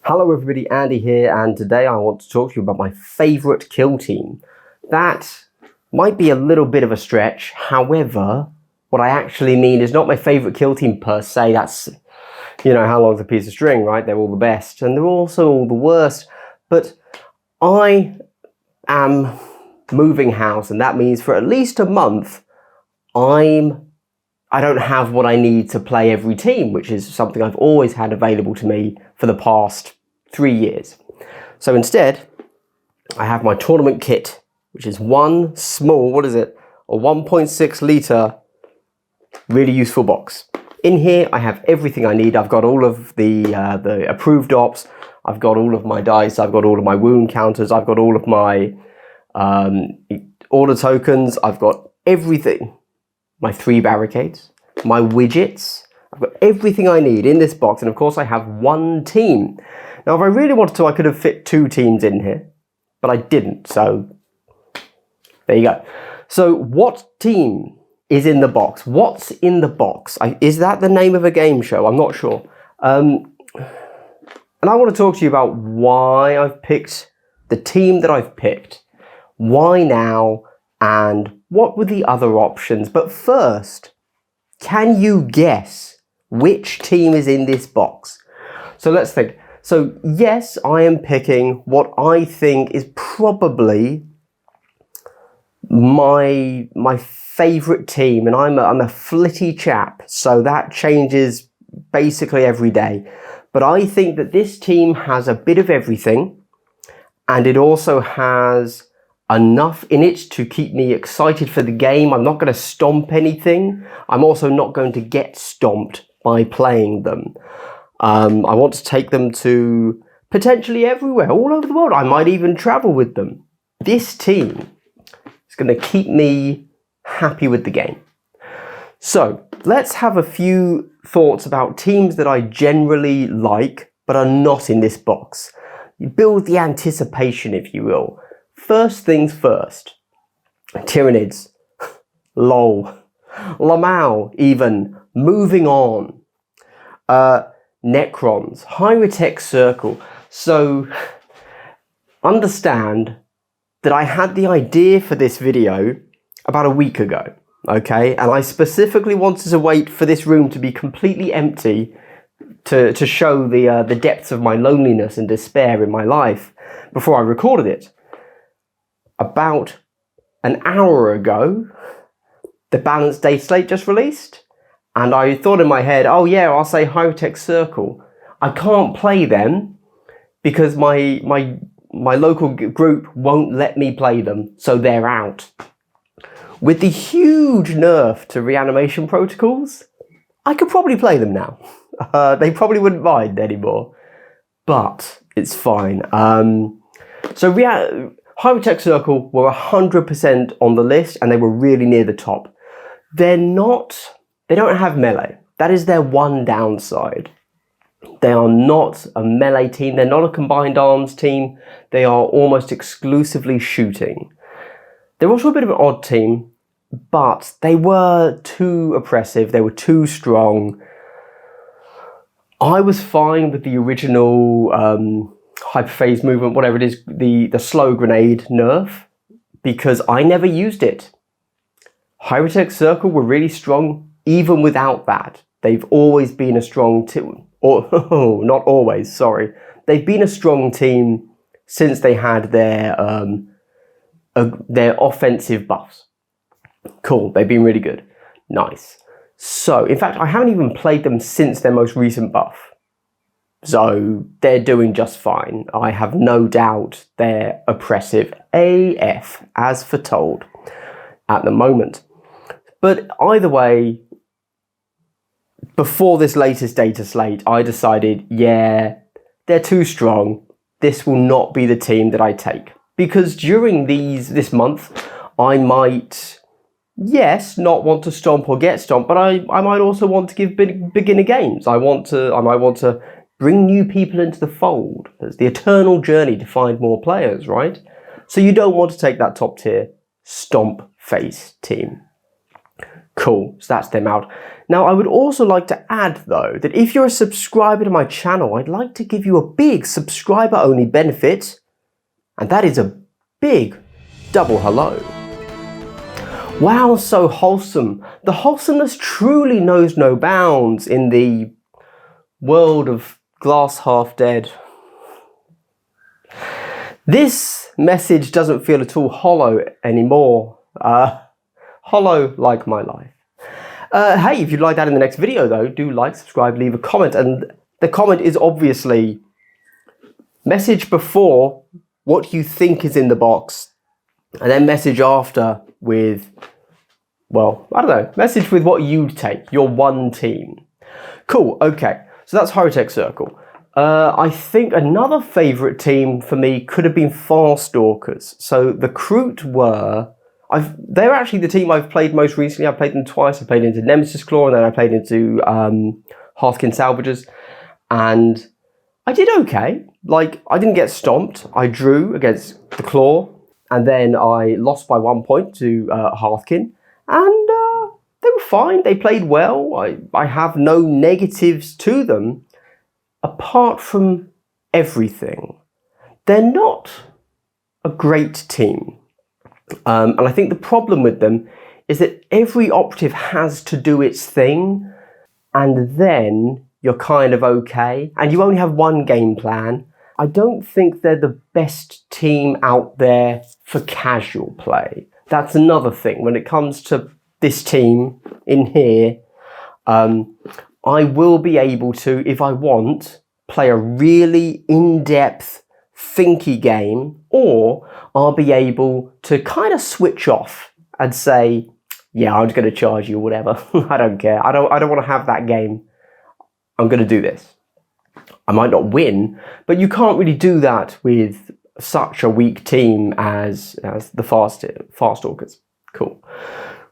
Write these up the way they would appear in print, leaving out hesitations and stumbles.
Hello everybody, Andy here, and today I want to talk to you about my favourite kill team. That might be a little bit of a stretch, however, what I actually mean is not my favourite kill team per se. That's, you know, how long's a piece of string, right? They're all the best, and they're also all the worst. But I am moving house, and that means for at least a month, I don't have what I need to play every team, which is something I've always had available to me for the past 3 years. So instead, I have my tournament kit, which is one small, a 1.6 litre, really useful box. In here, I have everything I need. I've got all of the approved ops. I've got all of my dice. I've got all of my wound counters. I've got all of my order tokens. I've got everything. My 3 barricades, my widgets. I've got everything I need in this box, and of course I have one team. Now if I really wanted to, I could have fit 2 teams in here, but I didn't, so there you go. So what team is in the box? What's in the box? Is that the name of a game show? I'm not sure. And I want to talk to you about why I've picked the team that I've picked. Why now? And what were the other options? But first, can you guess which team is in this box? So let's think. So yes, I am picking what I think is probably my favourite team, and I'm a flitty chap, so that changes basically every day. But I think that this team has a bit of everything, and it also has enough in it to keep me excited for the game. I'm not going to stomp anything. I'm also not going to get stomped by playing them. I want to take them to potentially everywhere, all over the world. I might even travel with them. This team is going to keep me happy with the game. So let's have a few thoughts about teams that I generally like but are not in this box. You build the anticipation, if you will. First things first, Tyranids, lol, Lamau even, moving on, Necrons, High-Tech Circle. So understand that I had the idea for this video about a week ago, okay? And I specifically wanted to wait for this room to be completely empty to show the depths of my loneliness and despair in my life before I recorded it. About an hour ago, the Balanced Day Slate just released, and I thought in my head, oh yeah, I'll say High-Tech Circle. I can't play them because my local group won't let me play them, so they're out. With the huge nerf to reanimation protocols, I could probably play them now. They probably wouldn't mind anymore, but it's fine. High-Tech Circle were 100% on the list, and they were really near the top. They don't have melee. That is their one downside. They are not a melee team. They're not a combined arms team. They are almost exclusively shooting. They're also a bit of an odd team, but they were too oppressive. They were too strong. I was fine with the original hyperphase movement, whatever it is, the slow grenade nerf, because I never used it. High-Tech Circle were really strong even without that. They've always been a strong team, not always, sorry. They've been a strong team since they had their offensive buffs. Cool, they've been really good. Nice. So, in fact, I haven't even played them since their most recent buff. So they're doing just fine. I have no doubt they're oppressive AF, as foretold, at the moment. But either way, before this latest data slate, I decided, yeah, they're too strong. This will not be the team that I take. Because during this month, I might, yes, not want to stomp or get stomped, but I might also want to give beginner games. I might want to bring new people into the fold. It's the eternal journey to find more players, right? So you don't want to take that top tier stomp face team. Cool, so that's them out. Now, I would also like to add, though, that if you're a subscriber to my channel, I'd like to give you a big subscriber-only benefit, and that is a big double hello. Wow, so wholesome. The wholesomeness truly knows no bounds in the world of Glass Half Dead. This message doesn't feel at all hollow anymore. Hollow like my life. Hey, if you'd like that in the next video though, do like, subscribe, leave a comment. And the comment is obviously message before what you think is in the box, and then message after with, well, I don't know, message with what you'd take, your one team. Cool, okay, so that's High-Tech Circle. I think another favourite team for me could have been Farstalkers. So the Kroot they're actually the team I've played most recently. I've played them twice. I played into Nemesis Claw, and then I played into Hearthkin Salvagers, and I did okay. Like, I didn't get stomped. I drew against the Claw, and then I lost by 1 point to Hearthkin, and they were fine. They played well. I have no negatives to them, apart from everything. They're not a great team. And I think the problem with them is that every operative has to do its thing, and then you're kind of okay, and you only have one game plan. I don't think they're the best team out there for casual play. That's another thing. When it comes to this team in here, I will be able to, if I want, play a really in-depth, thinky game, or I'll be able to kind of switch off and say, yeah, I'm just going to charge you or whatever. I don't care. I don't want to have that game. I'm going to do this. I might not win, but you can't really do that with such a weak team as the Farstalkers. Cool.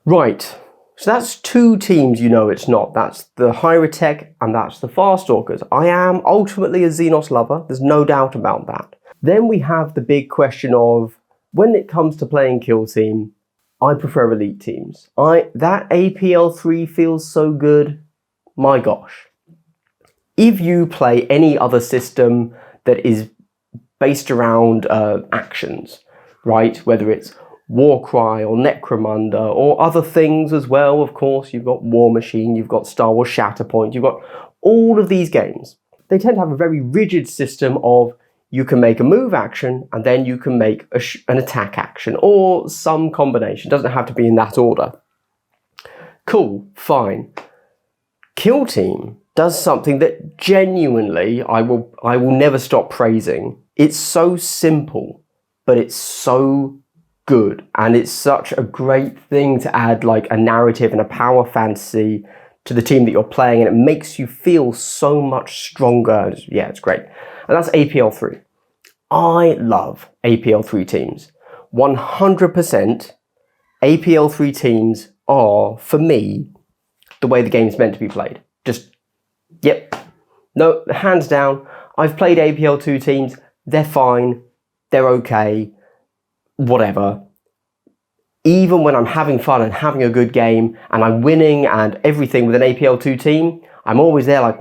Right. So that's two teams you know it's not. That's the High-Tech and that's the Farstalkers. I am ultimately a Xenos lover. There's no doubt about that. Then we have the big question of, when it comes to playing kill team, I prefer elite teams. That APL3 feels so good. My gosh. If you play any other system that is based around actions, right? Whether it's Warcry or Necromunda or other things as well, of course. You've got War Machine, you've got Star Wars Shatterpoint, you've got all of these games. They tend to have a very rigid system of you can make a move action and then you can make an attack action or some combination. It doesn't have to be in that order. Cool, fine. Kill Team does something that genuinely I will never stop praising. It's so simple, but it's so good, and it's such a great thing to add like a narrative and a power fantasy to the team that you're playing, and it makes you feel so much stronger. Yeah, it's great. And that's APL3. I love APL3 teams. 100% APL3 teams are, for me, the way the game's meant to be played. Just, yep. No, hands down. I've played APL2 teams. They're fine. They're okay. Whatever. Even when I'm having fun and having a good game and I'm winning and everything with an APL2 team, I'm always there like,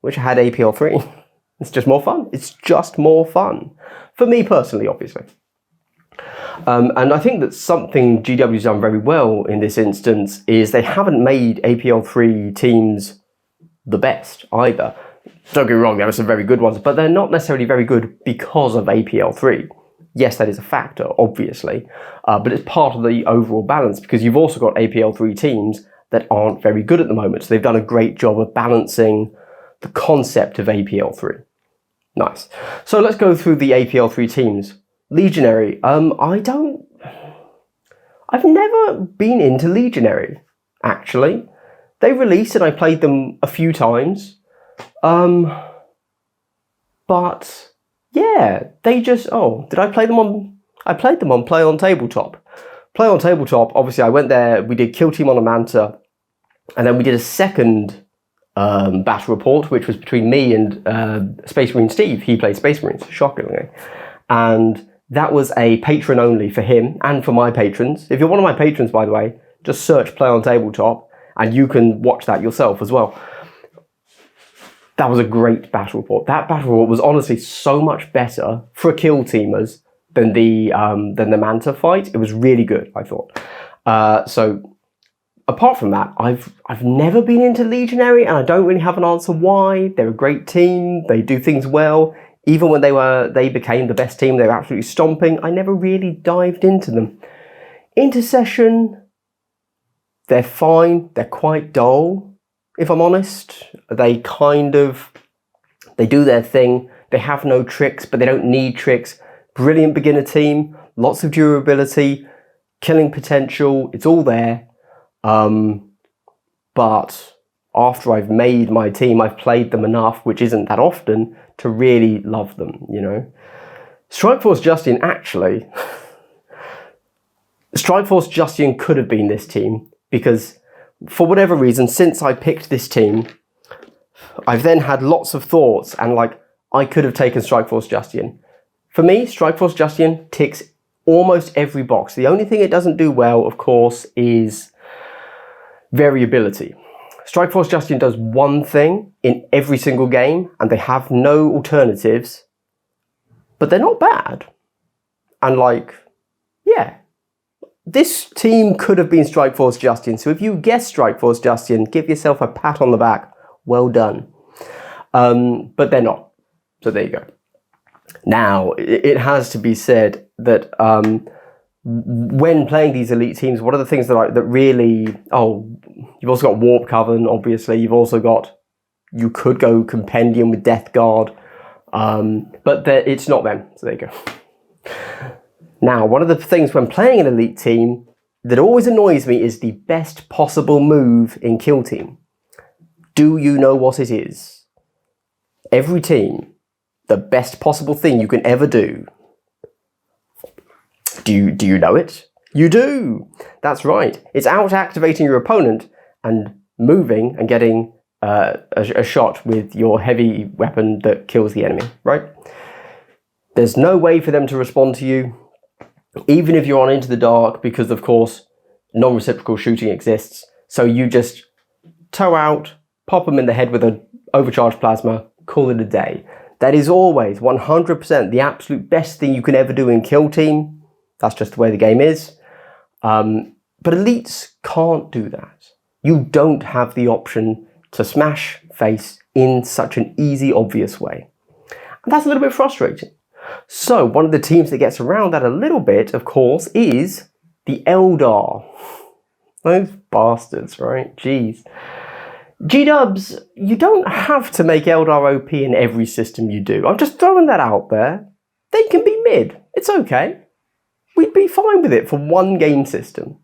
wish I had APL3. It's just more fun. It's just more fun. For me personally, obviously. And I think that something GW's done very well in this instance is they haven't made APL3 teams the best either. Don't get me wrong, there are some very good ones, but they're not necessarily very good because of APL3. Yes, that is a factor, obviously, but it's part of the overall balance because you've also got APL3 teams that aren't very good at the moment. So they've done a great job of balancing the concept of APL3. Nice. So let's go through the APL3 teams. Legionary. I've never been into Legionary, actually. They released and I played them a few times. But yeah, they just, did I play them on, I played them on Play on Tabletop. Play on Tabletop, obviously I went there, we did Kill Team on a Manta, and then we did a second battle report, which was between me and Space Marine Steve. He played Space Marines, shockingly. And that was a patron only for him and for my patrons. If you're one of my patrons, by the way, just search Play on Tabletop And you can watch that yourself as well. That was a great battle report. That battle report was honestly so much better for kill teamers than the Manta fight. It was really good, I thought. So apart from that, I've never been into Legionary, and I don't really have an answer why. They're a great team. They do things well. Even when they became the best team, they were absolutely stomping. I never really dived into them. Intercession, they're fine. They're quite dull, if I'm honest. They do their thing. They have no tricks, but they don't need tricks. Brilliant beginner team. Lots of durability, killing potential. It's all there. But after I've made my team, I've played them enough, which isn't that often, to really love them, you know. Strikeforce Justinian, actually, Strikeforce Justinian could have been this team, because for whatever reason, since I picked this team, I've then had lots of thoughts, and like, I could have taken Strikeforce Justinian. For me, Strikeforce Justinian ticks almost every box. The only thing it doesn't do well, of course, is variability. Strikeforce Justinian does one thing in every single game, and they have no alternatives, but they're not bad. And like, yeah, this team could have been Strikeforce Justinian. So if you guess Strikeforce Justinian, give yourself a pat on the back. Well done. But they're not. So there you go. Now, it has to be said that when playing these elite teams, one of the things that really, you've also got Warp Coven, obviously. You've also got, you could go Compendium with Death Guard, but it's not them. So there you go. Now, one of the things when playing an elite team that always annoys me is the best possible move in Kill Team. Do you know what it is? Every team, the best possible thing you can ever do. Do you know it? You do! That's right. It's out-activating your opponent and moving and getting a shot with your heavy weapon that kills the enemy, right? There's no way for them to respond to you, even if you're on Into the Dark, because of course non-reciprocal shooting exists. So you just tow out, pop them in the head with an overcharged plasma, call it a day. That is always 100% the absolute best thing you can ever do in Kill Team. That's just the way the game is. But elites can't do that. You don't have the option to smash face in such an easy, obvious way. And that's a little bit frustrating. So one of the teams that gets around that a little bit, of course, is the Eldar. Those bastards, right? Jeez. G-dubs, you don't have to make Eldar OP in every system you do. I'm just throwing that out there. They can be mid. It's okay. We'd be fine with it for one game system.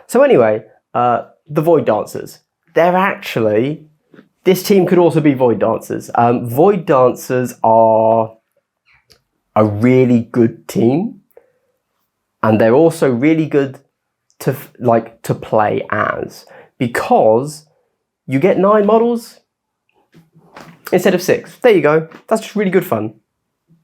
So anyway, the Void Dancers. They're actually... This team could also be Void Dancers. Void Dancers are a really good team, and they're also really good to play as, because you get 9 models instead of 6. There you go. That's just really good fun.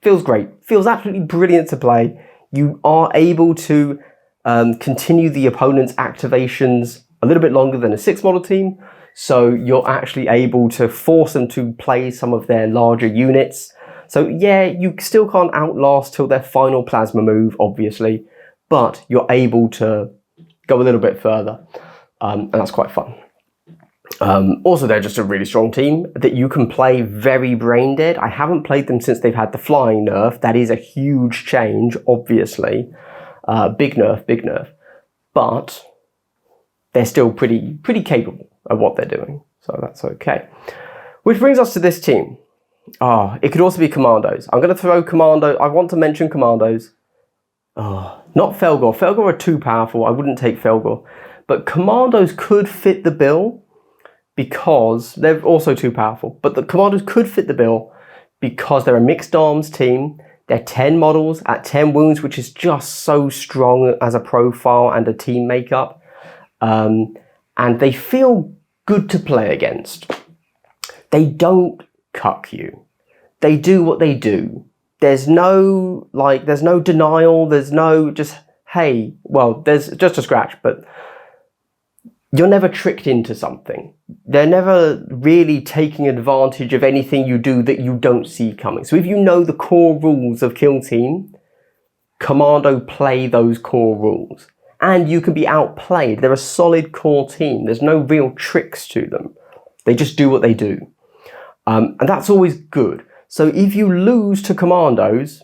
Feels great. Feels absolutely brilliant to play. You are able to continue the opponent's activations a little bit longer than a 6 model team, so you're actually able to force them to play some of their larger units. So yeah, you still can't outlast till their final plasma move, obviously, but you're able to go a little bit further, and that's quite fun. Also, they're just a really strong team that you can play very brain dead. I haven't played them since they've had the flying nerf. That is a huge change, obviously. Big nerf. But they're still pretty capable of what they're doing. So that's okay. Which brings us to this team. It could also be Commandos. I'm going to throw Commando. I want to mention Commandos. Not Felgor. Felgor are too powerful. I wouldn't take Felgor. But Commandos could fit the bill, because they're also too powerful. But the Commandos could fit the bill because they're a mixed arms team. They're 10 models at 10 wounds, which is just so strong as a profile and a team makeup. And they feel good to play against. They don't cuck you. They do what they do. There's no denial. There's no just, hey, well, there's just a scratch, but you're never tricked into something. They're never really taking advantage of anything you do that you don't see coming. So if you know the core rules of Kill Team, Commando play those core rules. And you can be outplayed. They're a solid core team. There's no real tricks to them. They just do what they do. And that's always good. So if you lose to Commandos,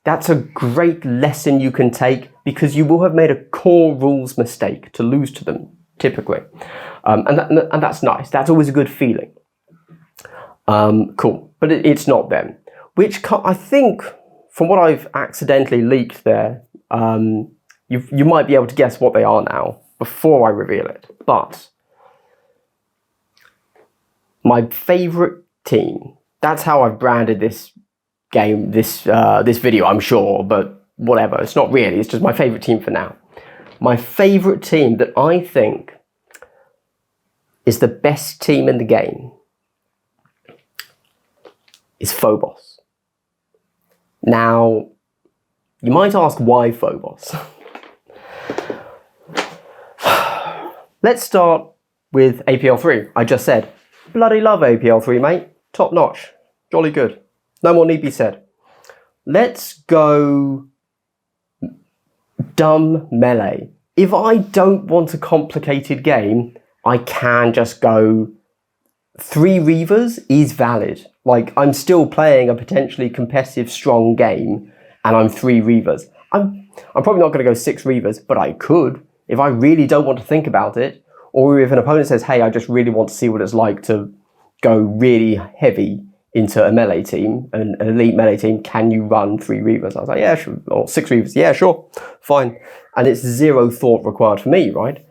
that's a great lesson you can take, because you will have made a core rules mistake to lose to them, typically. And that's nice. That's always a good feeling. Cool. But it's not them. Which I think, from what I've accidentally leaked there, you might be able to guess what they are now before I reveal it. But my favourite team, that's how I've branded this game, this video, I'm sure, but whatever, it's not really, it's just my favourite team for now. My favourite team that I think is the best team in the game is Phobos. Now, you might ask, why Phobos? Let's start with APL 3. I just said, bloody love APL 3, mate. Top notch. Jolly good. No more need be said. Let's go dumb melee. If I don't want a complicated game, I can just go 3 Reavers is valid. Like, I'm still playing a potentially competitive, strong game, and I'm 3 Reavers. I'm probably not going to go 6 Reavers, but I could. If I really don't want to think about it, or if an opponent says, hey, I just really want to see what it's like to go really heavy into a melee team, an elite melee team, can you run 3 Reavers? I was like, yeah, sure. Or 6 Reavers, yeah, sure, fine. And it's 0 thought required for me, right?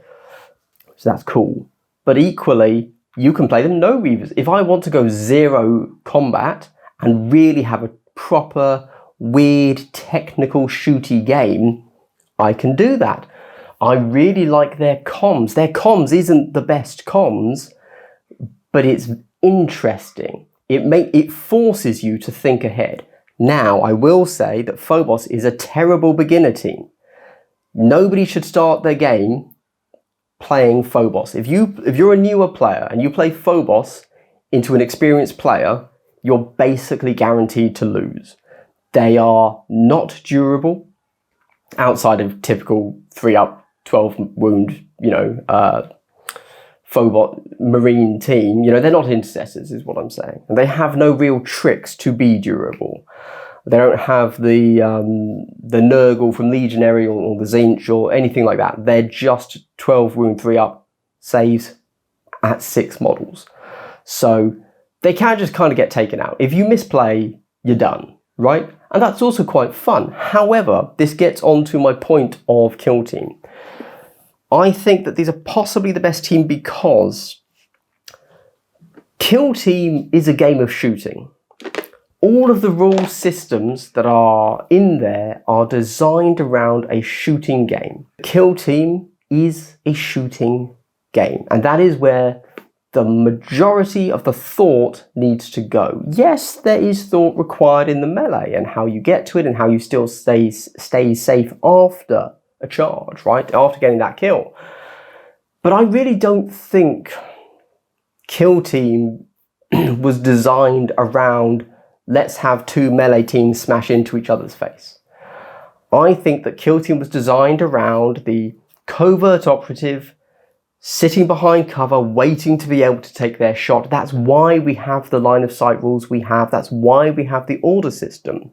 So that's cool. But equally, you can play them no Reavers. If I want to go 0 combat and really have a proper, weird, technical, shooty game, I can do that. I really like their comms. Their comms isn't the best comms, but it's interesting. It forces you to think ahead. Now, I will say that Phobos is a terrible beginner team. Nobody should start their game playing Phobos. If you're a newer player and you play Phobos into an experienced player, you're basically guaranteed to lose. They are not durable outside of typical 3-up, 12 wound, Phobos Marine team. They're not intercessors, is what I'm saying. And they have no real tricks to be durable. They don't have the Nurgle from Legionary or the Zinch or anything like that. They're just 12 wound 3-up saves at 6 models. So they can just kind of get taken out. If you misplay, you're done, right? And that's also quite fun. However, this gets on to my point of Kill Team. I think that these are possibly the best team because Kill Team is a game of shooting. All of the rule systems that are in there are designed around a shooting game. Kill Team is a shooting game, and that is where the majority of the thought needs to go. Yes, there is thought required in the melee and how you get to it and how you still stay safe after a charge, right? After getting that kill. But I really don't think Kill Team was designed around let's have 2 melee teams smash into each other's face. I think that Kill Team was designed around the covert operative sitting behind cover, waiting to be able to take their shot. That's why we have the line of sight rules we have. That's why we have the order system.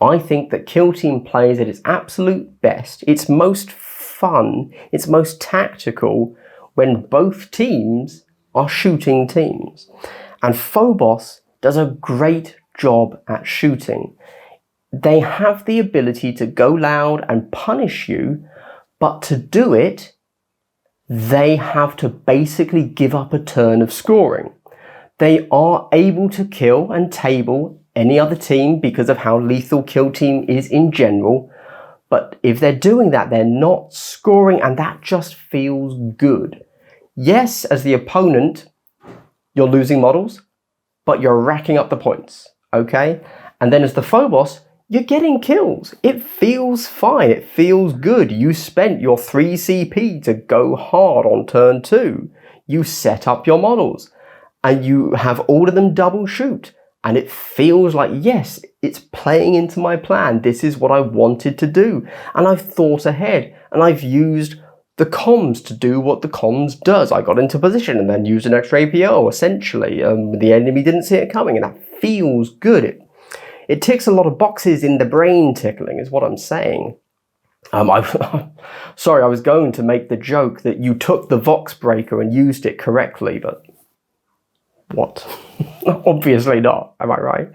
I think that Kill Team plays at its absolute best, its most fun, its most tactical, when both teams are shooting teams. And Phobos does a great job at shooting. They have the ability to go loud and punish you, but to do it, they have to basically give up a turn of scoring. They are able to kill and table any other team because of how lethal Kill Team is in general. But if they're doing that, they're not scoring, and that just feels good. Yes, as the opponent, you're losing models, but you're racking up the points, okay? And then as the Phobos, you're getting kills. It feels fine. It feels good. You spent your 3 CP to go hard on turn 2. You set up your models and you have all of them double shoot. And it feels like, yes, it's playing into my plan. This is what I wanted to do. And I've thought ahead and I've used the comms to do what the comms does. I got into position and then used an extra APO, essentially. The enemy didn't see it coming, and that feels good. It ticks a lot of boxes in the brain tickling, is what I'm saying. Sorry, I was going to make the joke that you took the Vox Breaker and used it correctly, but what? Obviously not, am I right?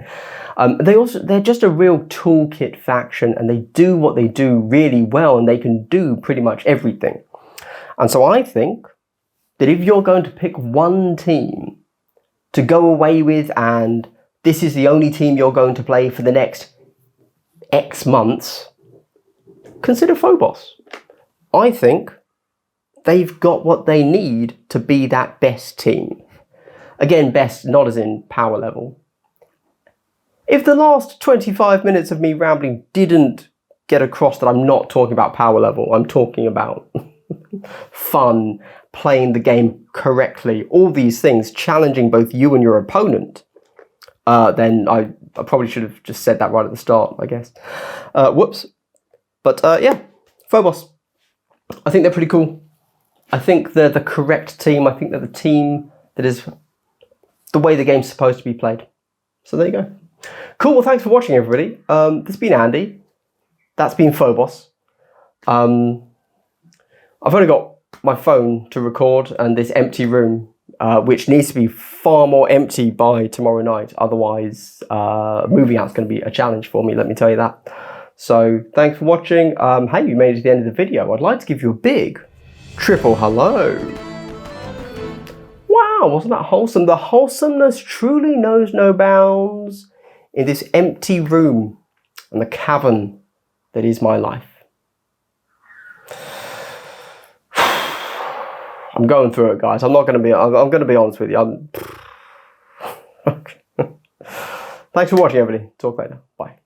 They're just a real toolkit faction, and they do what they do really well, and they can do pretty much everything. And so I think that if you're going to pick one team to go away with, and this is the only team you're going to play for the next X months, consider Phobos. I think they've got what they need to be that best team. Again, best not as in power level. If the last 25 minutes of me rambling didn't get across that I'm not talking about power level, I'm talking about fun, playing the game correctly, all these things, challenging both you and your opponent, then I probably should have just said that right at the start, I guess. Whoops. But yeah, Phobos. I think they're pretty cool. I think they're the correct team. I think they're the team that is the way the game's supposed to be played. So there you go. Cool, well thanks for watching everybody. This has been Andy. That's been Phobos. I've only got my phone to record and this empty room, which needs to be far more empty by tomorrow night. Otherwise, moving out's going to be a challenge for me, let me tell you that. So thanks for watching. Hey, you made it to the end of the video. I'd like to give you a big triple hello. Wow, wasn't that wholesome? The wholesomeness truly knows no bounds in this empty room and the cavern that is my life. I'm going through it, guys. I'm going to be honest with you. Thanks for watching, everybody. Talk later. Bye.